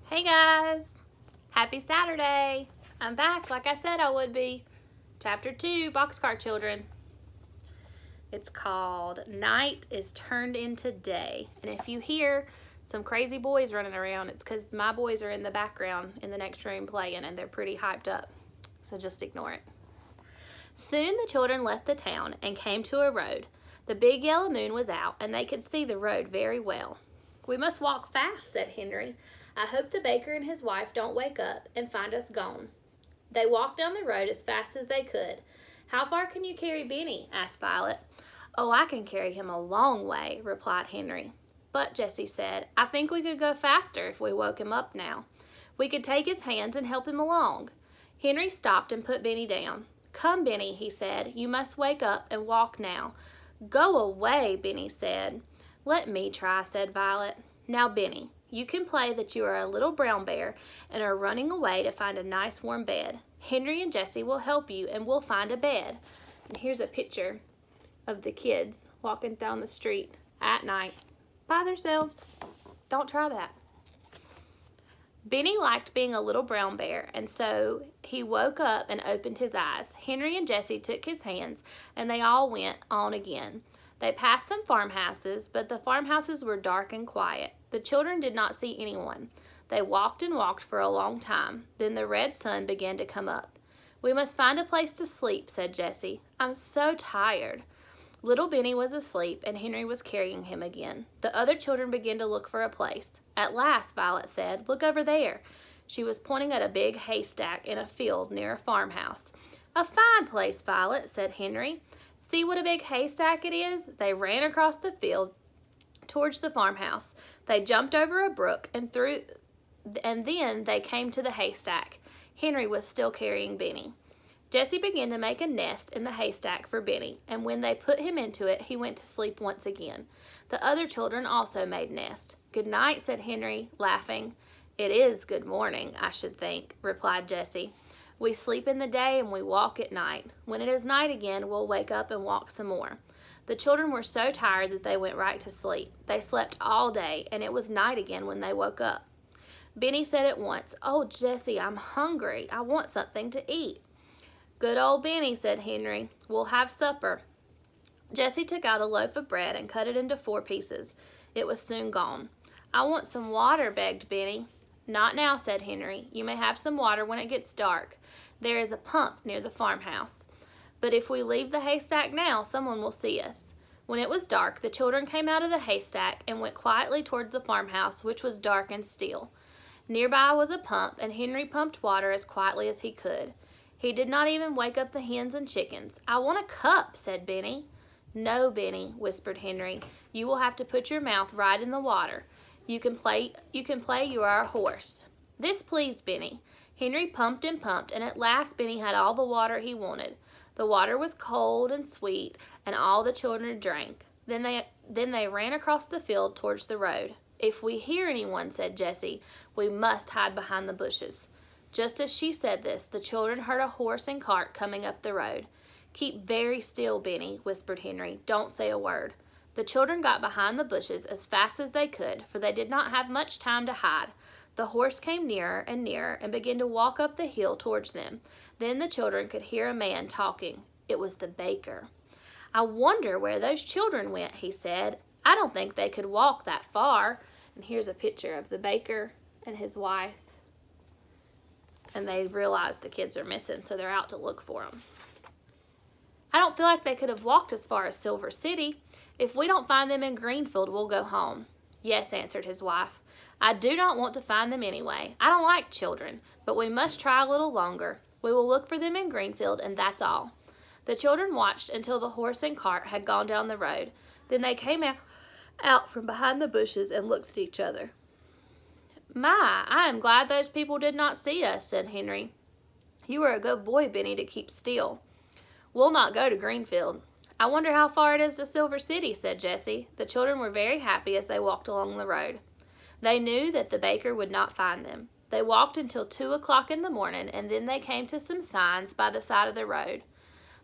Hey guys, happy Saturday. I'm back like I said I would be. Chapter 2, Boxcar Children. It's called Night is Turned into Day. And if you hear some crazy boys running around, it's because my boys are in the background in the next room playing and they're pretty hyped up. So just ignore it. Soon the children left the town and came to a road. The big yellow moon was out and they could see the road very well. We must walk fast, said Henry. I hope the baker and his wife don't wake up and find us gone. They walked down the road as fast as they could. How far can you carry Benny? Asked Violet. Oh, I can carry him a long way, replied Henry. But, Jessie said, I think we could go faster if we woke him up now. We could take his hands and help him along. Henry stopped and put Benny down. Come, Benny, he said. You must wake up and walk now. Go away, Benny said. Let me try, said Violet. Now, Benny, you can play that you are a little brown bear and are running away to find a nice warm bed. Henry and Jessie will help you and we'll find a bed. And here's a picture of the kids walking down the street at night by themselves. Don't try that. Benny liked being a little brown bear, and so he woke up and opened his eyes. Henry and Jessie took his hands, and they all went on again. They passed some farmhouses, but the farmhouses were dark and quiet. The children did not see anyone. They walked and walked for a long time. Then the red sun began to come up. We must find a place to sleep, said Jessie. I'm so tired. Little Benny was asleep, and Henry was carrying him again. The other children began to look for a place. At last, Violet said, Look over there. She was pointing at a big haystack in a field near a farmhouse. A fine place, Violet, said Henry. See what a big haystack it is? They ran across the field towards the farmhouse. They jumped over a brook and then they came to the haystack. Henry was still carrying Benny. Jessie began to make a nest in the haystack for Benny, and when they put him into it, he went to sleep once again. The other children also made nests. Good night, said Henry, laughing. It is good morning, I should think, replied Jessie. We sleep in the day and we walk at night. When it is night again, we'll wake up and walk some more. The children were so tired that they went right to sleep. They slept all day, and it was night again when they woke up. Benny said at once, Oh, Jessie, I'm hungry. I want something to eat. Good old Benny, said Henry. We'll have supper. Jessie took out a loaf of bread and cut it into 4 pieces. It was soon gone. I want some water, begged Benny. Not now, said Henry. You may have some water when it gets dark. There is a pump near the farmhouse. But if we leave the haystack now, someone will see us. When it was dark, the children came out of the haystack and went quietly towards the farmhouse, which was dark and still. Nearby was a pump, and Henry pumped water as quietly as he could. He did not even wake up the hens and chickens. I want a cup, said Benny. No, Benny, whispered Henry. You will have to put your mouth right in the water. You can play you are a horse. This pleased Benny. Henry pumped and pumped, and at last Benny had all the water he wanted. The water was cold and sweet, and all the children drank. Then they ran across the field towards the road. If we hear anyone, said Jessie, we must hide behind the bushes. Just as she said this, the children heard a horse and cart coming up the road. Keep very still, Benny, whispered Henry. Don't say a word. The children got behind the bushes as fast as they could, for they did not have much time to hide. The horse came nearer and began to walk up the hill towards them. Then the children could hear a man talking. It was the baker. I wonder where those children went, he said. I don't think they could walk that far. And here's a picture of the baker and his wife. And they realize the kids are missing, so they're out to look for them. I don't feel like they could have walked as far as Silver City. If we don't find them in Greenfield, we'll go home. Yes, answered his wife. I do not want to find them anyway. I don't like children, but we must try a little longer. We will look for them in Greenfield, and that's all. The children watched until the horse and cart had gone down the road. Then they came out from behind the bushes and looked at each other. My, I am glad those people did not see us, said Henry. You are a good boy, Benny, to keep still. We'll not go to Greenfield. I wonder how far it is to Silver City, said Jessie. The children were very happy as they walked along the road. They knew that the baker would not find them. They walked until 2 o'clock in the morning, and then they came to some signs by the side of the road.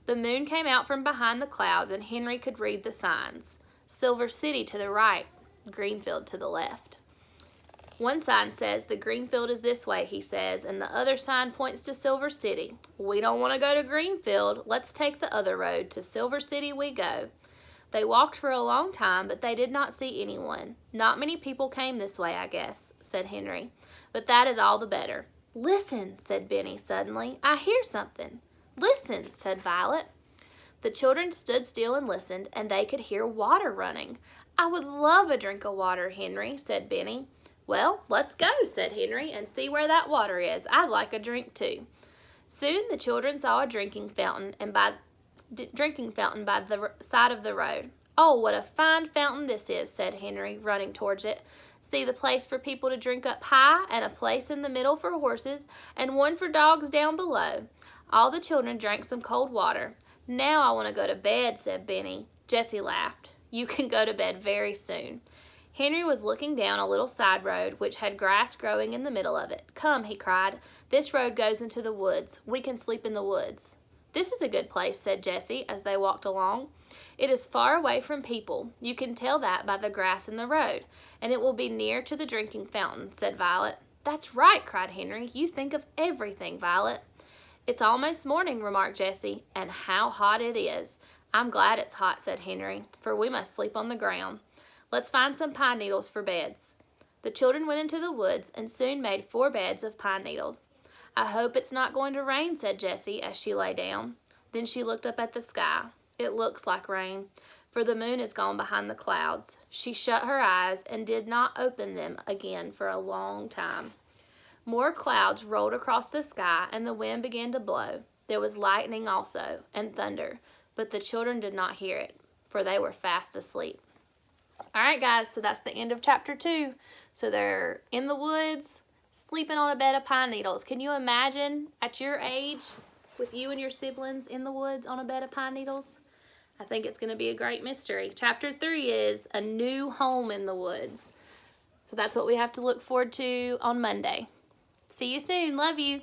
The moon came out from behind the clouds, and Henry could read the signs. Silver City to the right, Greenfield to the left. One sign says the Greenfield is this way, he says, and the other sign points to Silver City. We don't want to go to Greenfield. Let's take the other road. To Silver City we go. They walked for a long time, but they did not see anyone. Not many people came this way, I guess, said Henry. But that is all the better. Listen, said Benny suddenly. I hear something. Listen, said Violet. The children stood still and listened, and they could hear water running. I would love a drink of water, Henry, said Benny. Well, let's go, said Henry, and see where that water is. I'd like a drink, too. Soon the children saw a drinking fountain by the side of the road. Oh, what a fine fountain this is, said Henry, running towards it. See the place for people to drink up high, and a place in the middle for horses, and one for dogs down below. All the children drank some cold water. Now I want to go to bed, said Benny. Jessie laughed. You can go to bed very soon. Henry was looking down a little side road which had grass growing in the middle of it. Come, he cried. This road goes into the woods. We can sleep in the woods. This is a good place, said Jessie as they walked along. It is far away from people. You can tell that by the grass in the road, and it will be near to the drinking fountain, said Violet. That's right, cried Henry. You think of everything, Violet. It's almost morning, remarked Jessie, and how hot it is. I'm glad it's hot, said Henry, for we must sleep on the ground. Let's find some pine needles for beds. The children went into the woods and soon made 4 beds of pine needles. I hope it's not going to rain, said Jessie as she lay down. Then she looked up at the sky. It looks like rain, for the moon is gone behind the clouds. She shut her eyes and did not open them again for a long time. More clouds rolled across the sky and the wind began to blow. There was lightning also and thunder, but the children did not hear it, for they were fast asleep. All right, guys, so that's the end of chapter 2. So they're in the woods, sleeping on a bed of pine needles. Can you imagine at your age with you and your siblings in the woods on a bed of pine needles? I think it's going to be a great mystery. Chapter 3 is a new home in the woods. So that's what we have to look forward to on Monday. See you soon. Love you.